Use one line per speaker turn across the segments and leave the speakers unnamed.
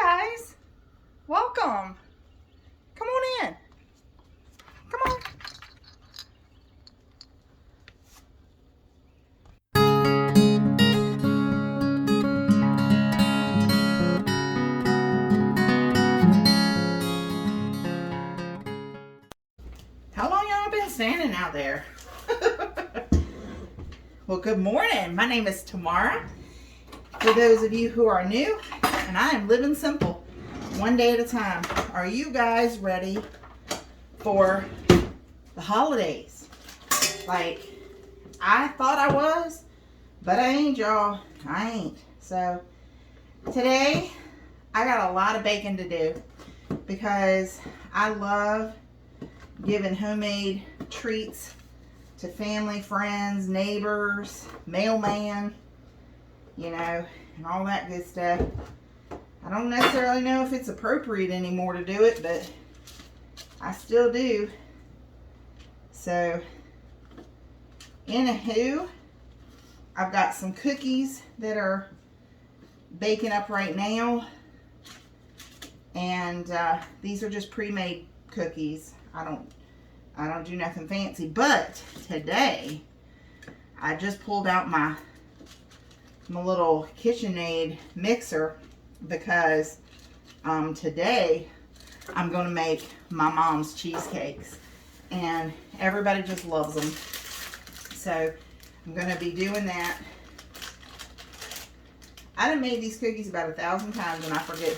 guys, welcome. Come on in. Come on. How long y'all been standing out there? Well, good morning. My name is Tamara. For those of you who are new, and I am living simple, one day at a time. Are you guys ready for the holidays? Like, I thought I was, but I ain't, y'all. I ain't. So, today, I got a lot of baking to do because I love giving homemade treats to family, friends, neighbors, mailman, you know, and all that good stuff. I don't necessarily know if it's appropriate anymore to do it, but I still do. So, anywho, I've got some cookies that are baking up right now. And these are just pre-made cookies. I don't do nothing fancy, but today I just pulled out my little KitchenAid mixer because today I'm going to make my mom's cheesecakes, and everybody just loves them. So I'm going to be doing that. I done made these cookies about 1,000 times, and I forget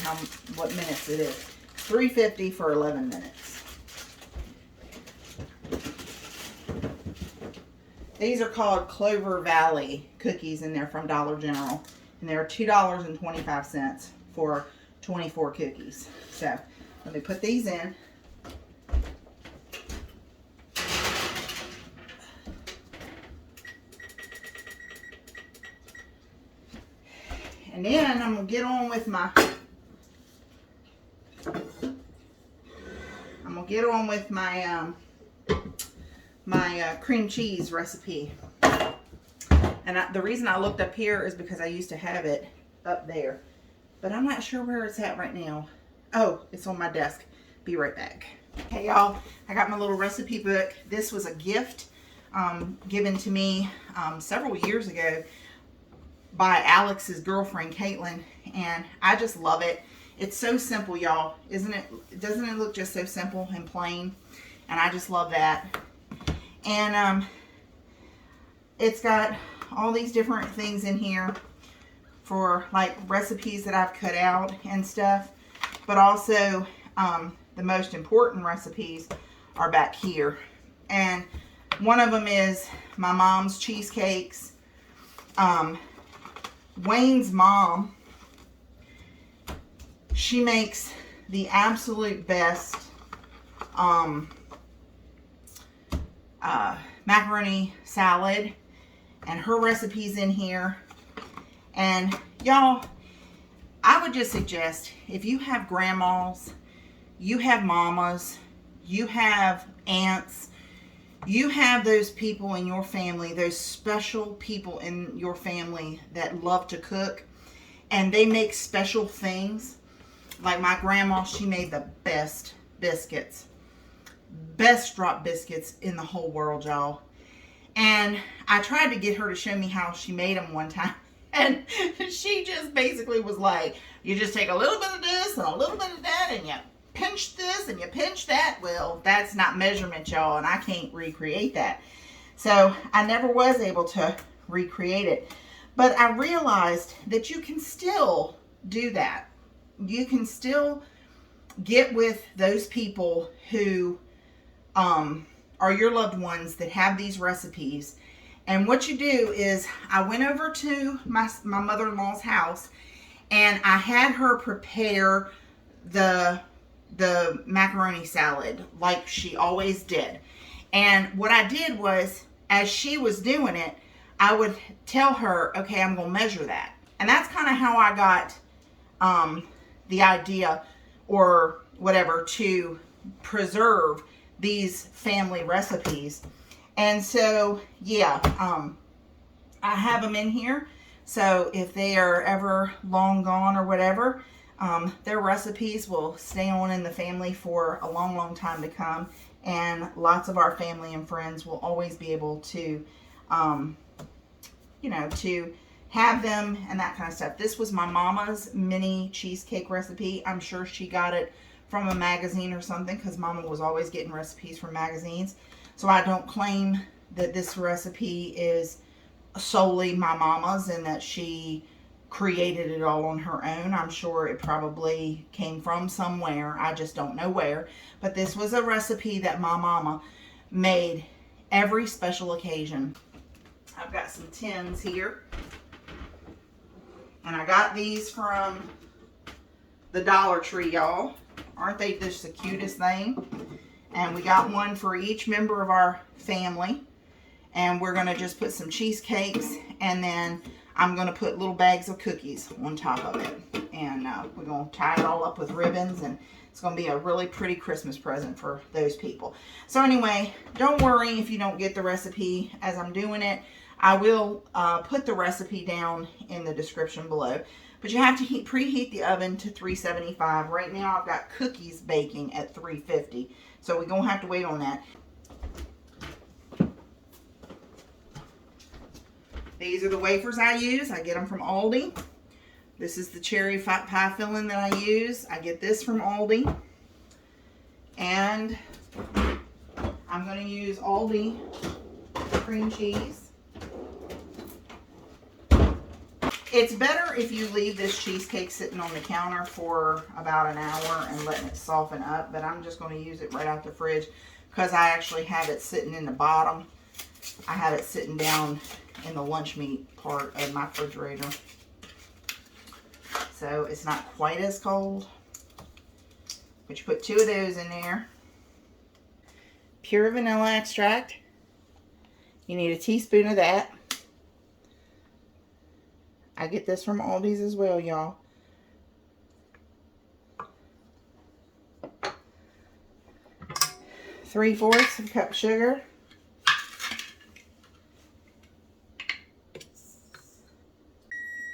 what minutes it is. 350 for 11 minutes. These are called Clover Valley cookies, and they're from Dollar General. And they're $2.25 for 24 cookies. So, let me put these in. And then I'm going to get on with my cream cheese recipe. And the reason I looked up here is because I used to have it up there, but I'm not sure where it's at right now. Oh, it's on my desk. Be right back. Hey y'all, I got my little recipe book. This was a gift given to me several years ago by Alex's girlfriend Caitlin, and I just love it. It's so simple, y'all, isn't it? Doesn't it look just so simple and plain? And I just love that. And it's got all these different things in here for like recipes that I've cut out and stuff, but also the most important recipes are back here. And one of them is my mom's cheesecakes. Wayne's mom, she makes the absolute best macaroni salad, and her recipe's in here. And y'all, I would just suggest, if you have grandmas, you have mamas, you have aunts, you have those people in your family, those special people in your family that love to cook, and they make special things. Like my grandma, she made the best biscuits. Best drop biscuits in the whole world, y'all. And I tried to get her to show me how she made them one time. And she just basically was like, you just take a little bit of this and a little bit of that, and you pinch this and you pinch that. Well, that's not measurement, y'all, and I can't recreate that. So I never was able to recreate it. But I realized that you can still do that. You can still get with those people who are your loved ones that have these recipes. And what you do is, I went over to my mother-in-law's house, and I had her prepare the macaroni salad like she always did. And what I did was, as she was doing it, I would tell her, okay, I'm going to measure that. And that's kind of how I got the idea, or whatever, to preserve these family recipes. And so, yeah, I have them in here. So if they are ever long gone or whatever, Their recipes will stay on in the family for a long, long time to come. And lots of our family and friends will always be able to, to have them and that kind of stuff. This was my mama's mini cheesecake recipe. I'm sure she got it from a magazine or something, because mama was always getting recipes from magazines. So I don't claim that this recipe is solely my mama's and that she created it all on her own. I'm sure it probably came from somewhere. I just don't know where. But this was a recipe that my mama made every special occasion. I've got some tins here. And I got these from the Dollar Tree, y'all. Aren't they just the cutest thing? And we got one for each member of our family. And we're going to just put some cheesecakes, and then I'm going to put little bags of cookies on top of it. And we're going to tie it all up with ribbons, and it's going to be a really pretty Christmas present for those people. So anyway, don't worry if you don't get the recipe as I'm doing it. I will put the recipe down in the description below. But you have to preheat the oven to 375. Right now I've got cookies baking at 350. So we're going to have to wait on that. These are the wafers I use. I get them from Aldi. This is the cherry pie filling that I use. I get this from Aldi. And I'm going to use Aldi cream cheese. It's better if you leave this cheesecake sitting on the counter for about an hour and letting it soften up. But I'm just going to use it right out the fridge because I actually have it sitting in the bottom. I have it sitting down in the lunch meat part of my refrigerator. So it's not quite as cold. But you put 2 of those in there. Pure vanilla extract. You need a teaspoon of that. I get this from Aldi's as well, y'all. Three-fourths of a cup of sugar.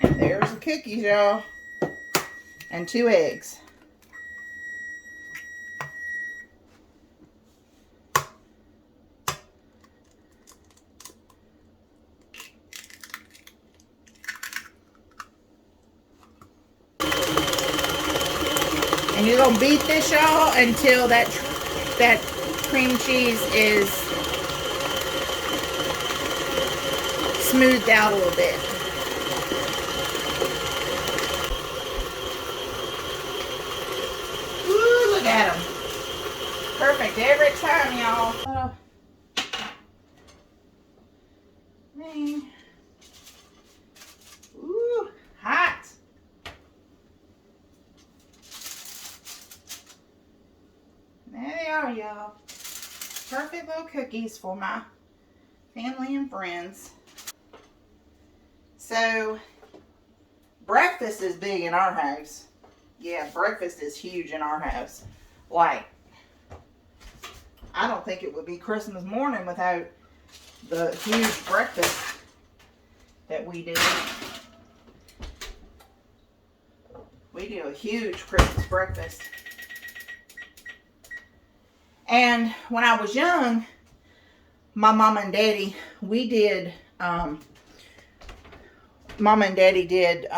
And there's the cookies, y'all. And 2 eggs. And you're gonna beat this, y'all, until that cream cheese is smoothed out a little bit. Ooh, look at them. Perfect every time, y'all. Ooh, hot. There they are, y'all. Perfect little cookies for my family and friends. So, breakfast is big in our house. Yeah, breakfast is huge in our house. Like, I don't think it would be Christmas morning without the huge breakfast that we do. We do a huge Christmas breakfast. And when I was young, my mom and daddy, Mom and Daddy did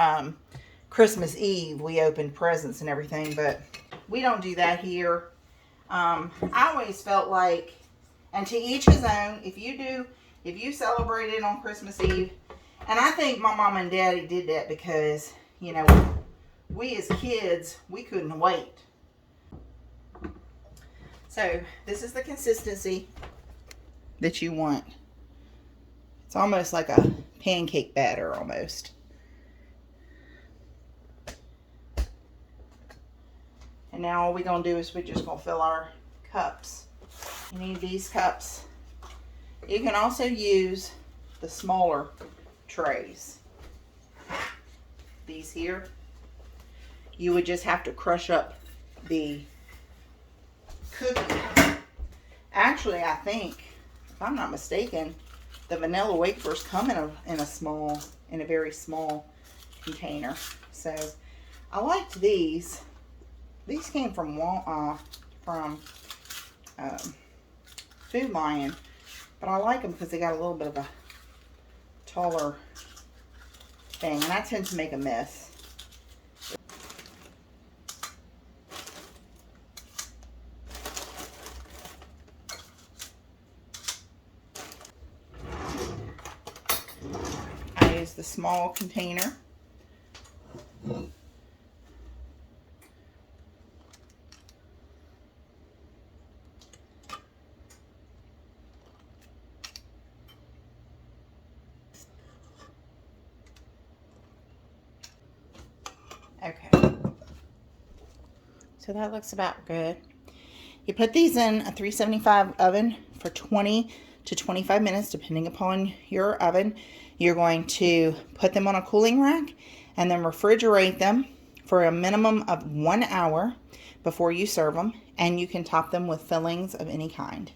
Christmas Eve. We opened presents and everything, but we don't do that here. I always felt like, and to each his own, if you celebrate it on Christmas Eve, and I think my mom and daddy did that because, you know, we as kids, we couldn't wait. So this is the consistency that you want. It's almost like a pancake batter almost. And now all we're going to do is we're just going to fill our cups. You need these cups. You can also use the smaller trays. These here. You would just have to crush up the cookie. Actually, I think, if I'm not mistaken, the vanilla wafers come in a very small container. So I liked these. These came from Food Lion, but I like them because they got a little bit of a taller thing, and I tend to make a mess. I use the small container. Okay, so that looks about good. You put these in a 375 oven for 20 to 25 minutes, depending upon your oven. You're going to put them on a cooling rack and then refrigerate them for a minimum of 1 hour before you serve them, and you can top them with fillings of any kind.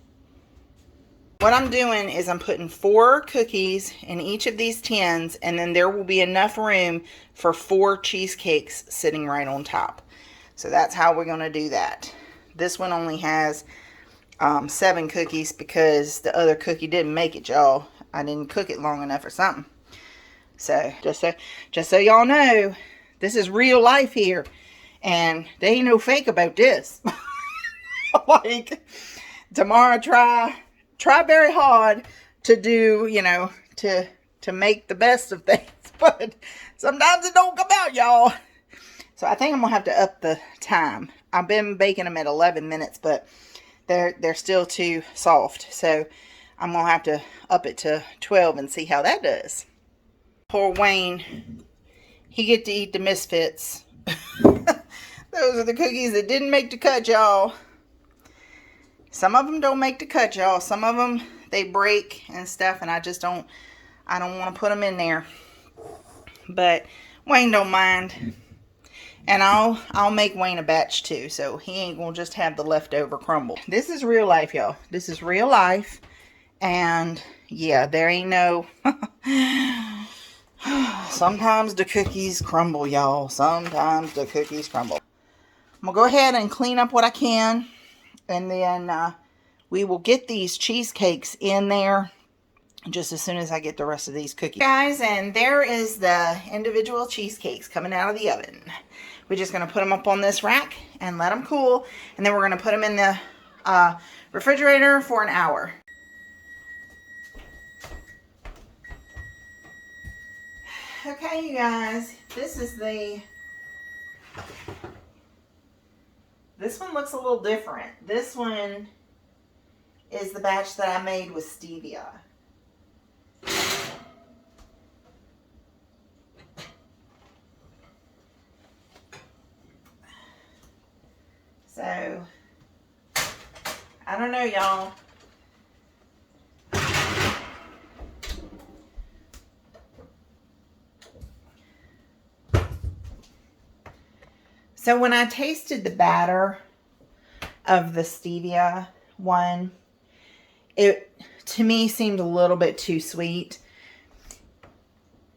What I'm doing is I'm putting 4 cookies in each of these tins, and then there will be enough room for 4 cheesecakes sitting right on top. So that's how we're going to do that. This one only has 7 cookies because the other cookie didn't make it, y'all. I didn't cook it long enough or something. So just so y'all know, this is real life here, and there ain't no fake about this. Like, tomorrow try very hard to do, you know, to make the best of things, but sometimes it don't come out, y'all. So I think I'm gonna have to up the time. I've been baking them at 11 minutes, but they're still too soft, so I'm gonna have to up it to 12 and see how that does. Poor Wayne, he get to eat the misfits. Those are the cookies that didn't make the cut, y'all. Some of them don't make the cut, y'all. Some of them, they break and stuff, and I don't want to put them in there. But Wayne don't mind. And I'll make Wayne a batch too, so he ain't gonna just have the leftover crumble. This is real life, y'all. This is real life. And yeah, there ain't no sometimes the cookies crumble, y'all. Sometimes the cookies crumble. I'm gonna go ahead and clean up what I can, and then we will get these cheesecakes in there just as soon as I get the rest of these cookies. Guys, and there is the individual cheesecakes coming out of the oven. We're just going to put them up on this rack and let them cool, and then we're going to put them in the refrigerator for an hour. Okay, you guys, this one looks a little different. This one is the batch that I made with stevia. So, I don't know, y'all. So when I tasted the batter of the stevia one, it to me seemed a little bit too sweet.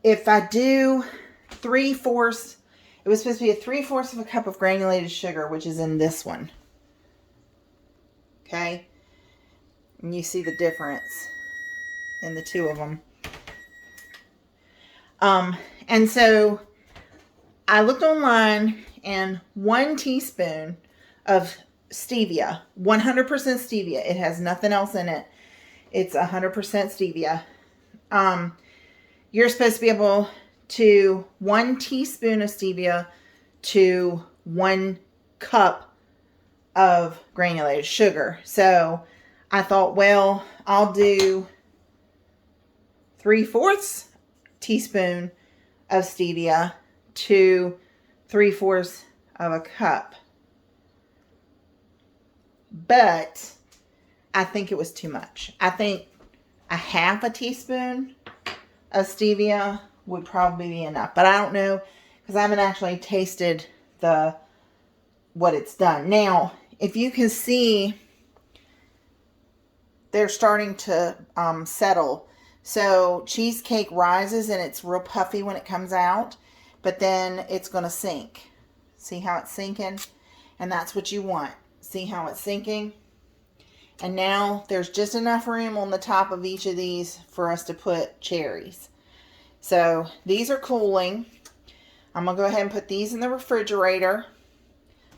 If I do 3/4, it was supposed to be a 3/4 of a cup of granulated sugar, which is in this one. Okay? And you see the difference in the two of them. And so I looked online, and 1 teaspoon of stevia, 100% stevia. It has nothing else in it. It's 100% stevia. You're supposed to be able to 1 teaspoon of stevia to 1 cup of granulated sugar. So I thought, well, I'll do 3/4 teaspoon of stevia to 3/4 of a cup. But I think it was too much. I think a 1/2 teaspoon of stevia would probably be enough. But I don't know, because I haven't actually tasted what it's done. Now, if you can see, they're starting to settle. So cheesecake rises and it's real puffy when it comes out, but then it's going to sink. See how it's sinking? And that's what you want. See how it's sinking? And now there's just enough room on the top of each of these for us to put cherries. So these are cooling. I'm going to go ahead and put these in the refrigerator.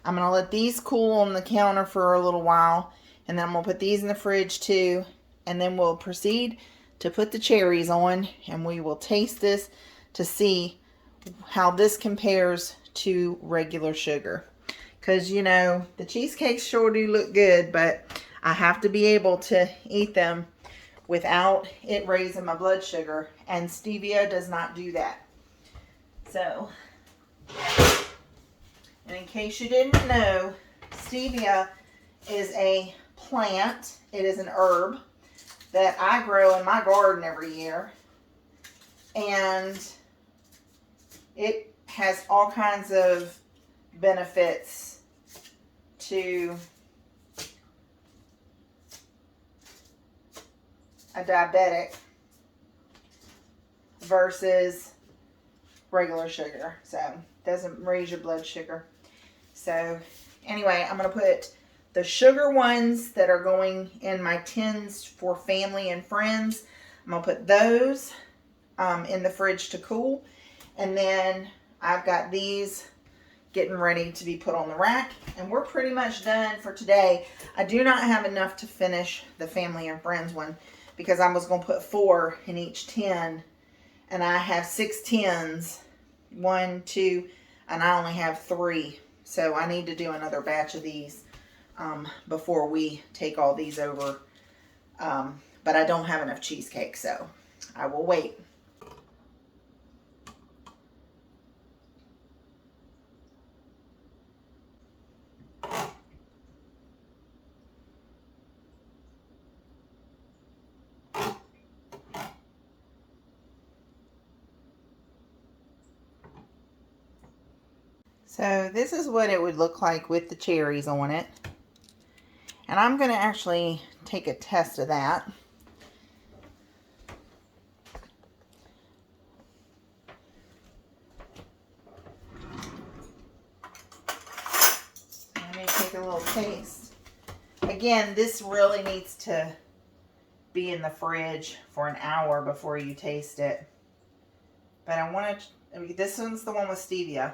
I'm going to let these cool on the counter for a little while. And then I'm going to put these in the fridge too. And then we'll proceed to put the cherries on. And we will taste this to see how this compares to regular sugar. Because, you know, the cheesecakes sure do look good. But I have to be able to eat them without it raising my blood sugar. And stevia does not do that. So, and in case you didn't know, stevia is a plant. It is an herb that I grow in my garden every year. And it has all kinds of benefits to a diabetic versus regular sugar. So it doesn't raise your blood sugar. So anyway, I'm going to put the sugar ones that are going in my tins for family and friends. I'm going to put those in the fridge to cool. And then I've got these getting ready to be put on the rack. And we're pretty much done for today. I do not have enough to finish the family and friends one because I was going to put 4 in each tin. And I have 6 tins. 1, 2, and I only have 3. So I need to do another batch of these before we take all these over. But I don't have enough cheesecake, so I will wait. So this is what it would look like with the cherries on it. And I'm going to actually take a test of that. Let me take a little taste. Again, this really needs to be in the fridge for an hour before you taste it. But I want to, this one's the one with stevia.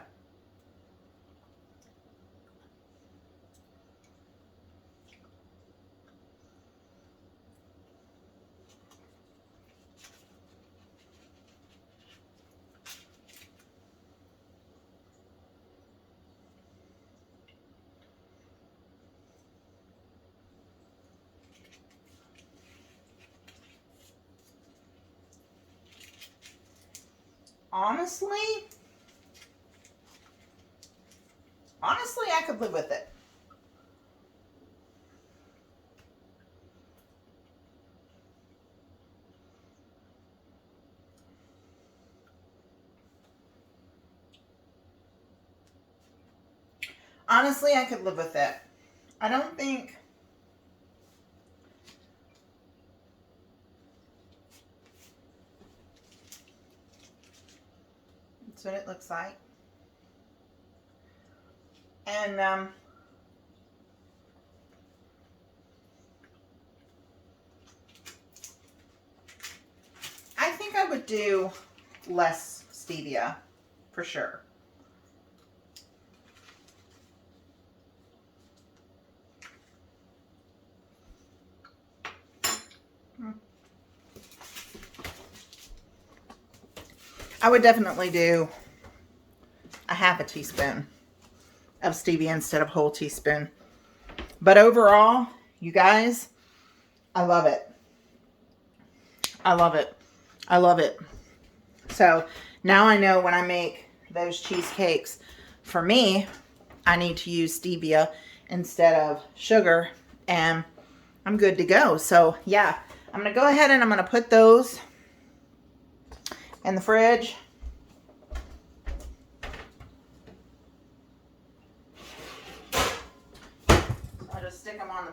Honestly, I could live with it. Honestly, I could live with it. I don't think that's what it looks like. And I think I would do less stevia for sure. I would definitely do a half a teaspoon of stevia instead of whole teaspoon. But overall, you guys, I love it. I love it. I love it. So now I know when I make those cheesecakes, for me, I need to use stevia instead of sugar, and I'm good to go. So yeah, I'm going to go ahead and I'm going to put those in the fridge. I'll just stick them on the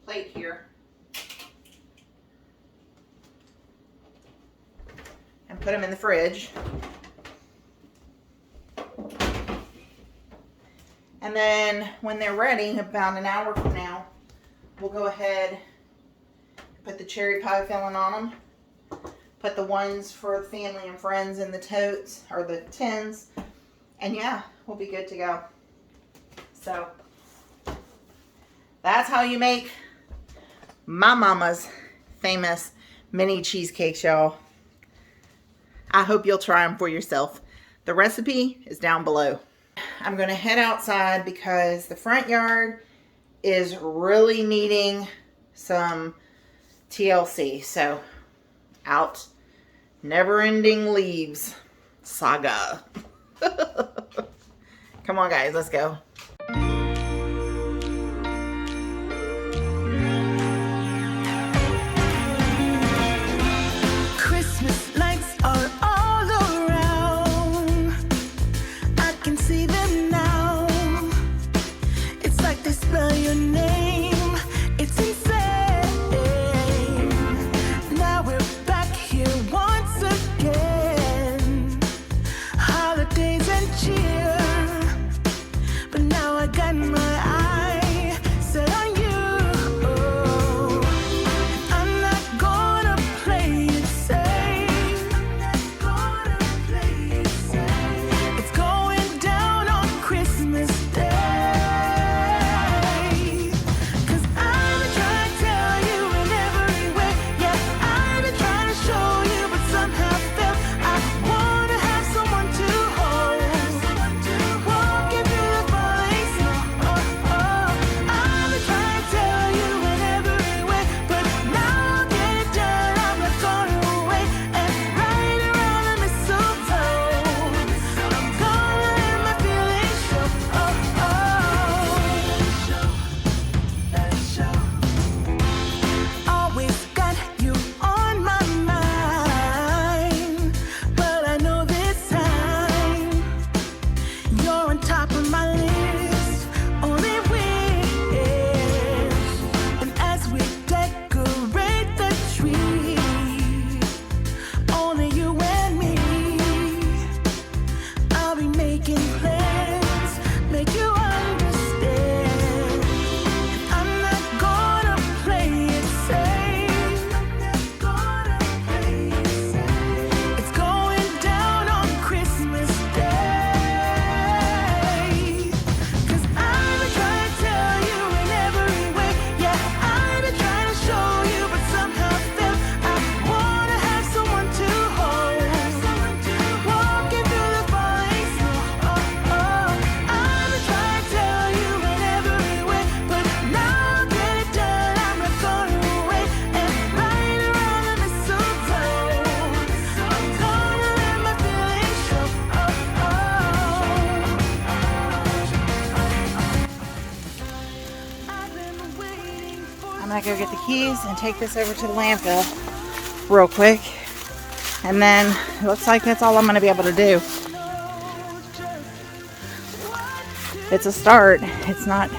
plate here. And put them in the fridge. And then when they're ready, about an hour from now, we'll go ahead and put the cherry pie filling on them. Put the ones for family and friends in the totes, or the tins. And yeah, we'll be good to go. So, that's how you make my mama's famous mini cheesecakes, y'all. I hope you'll try them for yourself. The recipe is down below. I'm going to head outside because the front yard is really needing some TLC. So, out. Never-ending leaves saga. Come on, guys. Let's go.
Christmas lights are all around. I can see them now. It's like they spell your name. It's insane. Now we're back here once again. Holidays and cheer. But now I got my eye set on you. I'm not gonna play it safe. It's going down on Christmas Day. 'Cause I've been trying to tell you in every way. Yeah, I've been trying to show you, but somehow felt I wanna have someone to hold. Walking through the falling snow. I've been trying to tell you in every way, but now I'll get it done. I'm not gonna wait and right around the mistletoe. I'm gonna let my feelings show. Always got you on my mind, but I know this time you're on top of my list. Only wish. And as we decorate the tree, only you and me, I'll be making plans, make you understand. I'm not gonna play it safe. It's going down on Christmas Day. 'Cause I've been trying to tell you in every way. Yeah, I've been trying to show you, but somehow felt I wanna have someone to hold. Walking through the falling snow. I've been trying to tell you in every way, but now I'll get it done. I'm not gonna wait and right around the mistletoe. I'm gonna let my feelings show. I've been waiting for
I'm going to go get the keys and take this over to the landfill real quick. And then it looks like that's all I'm going to be able to do. It's a start. It's not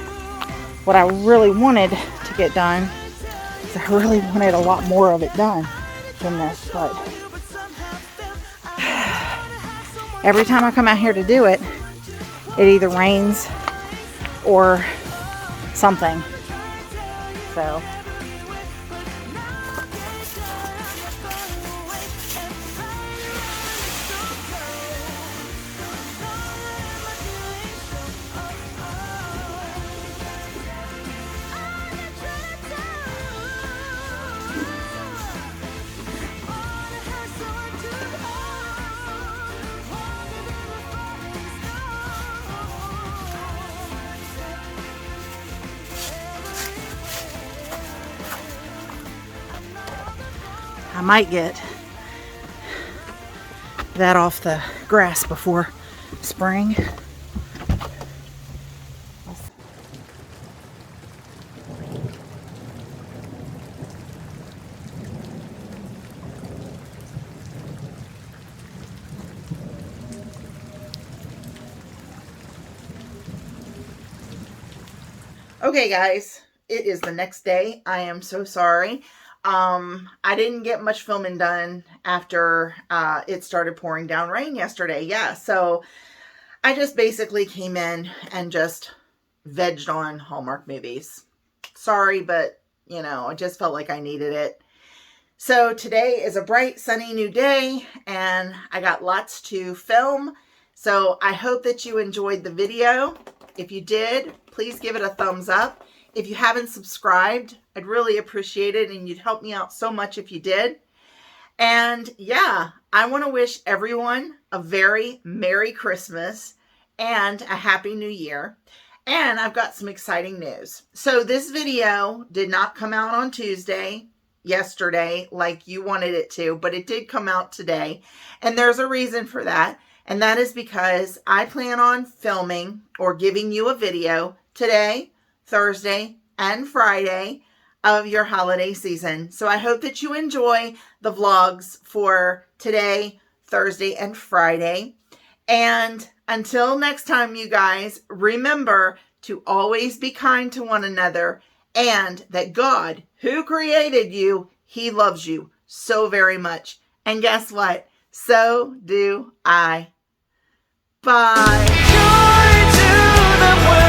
what I really wanted to get done. 'Cause I really wanted a lot more of it done than this. But every time I come out here to do it, it either rains or something. So I might get that off the grass before spring. Okay, guys, it is the next day. I am so sorry. I didn't get much filming done after it started pouring down rain yesterday. Yeah, so I just basically came in and just vegged on Hallmark movies. Sorry, but, you know, I just felt like I needed it. So today is a bright, sunny new day, and I got lots to film. So I hope that you enjoyed the video. If you did, please give it a thumbs up. If you haven't subscribed, I'd really appreciate it, and you'd help me out so much if you did. And yeah, I want to wish everyone a very Merry Christmas and a Happy New Year. And I've got some exciting news. So this video did not come out on Tuesday, yesterday, like you wanted it to, but it did come out today. And there's a reason for that. And that is because I plan on filming or giving you a video today, Thursday, and Friday of your holiday season. So I hope that you enjoy the vlogs for today, Thursday, and Friday. And until next time, you guys, remember to always be kind to one another, and that God, who created you, He loves you so very much. And guess what? So do I. Bye.
Joy to the world.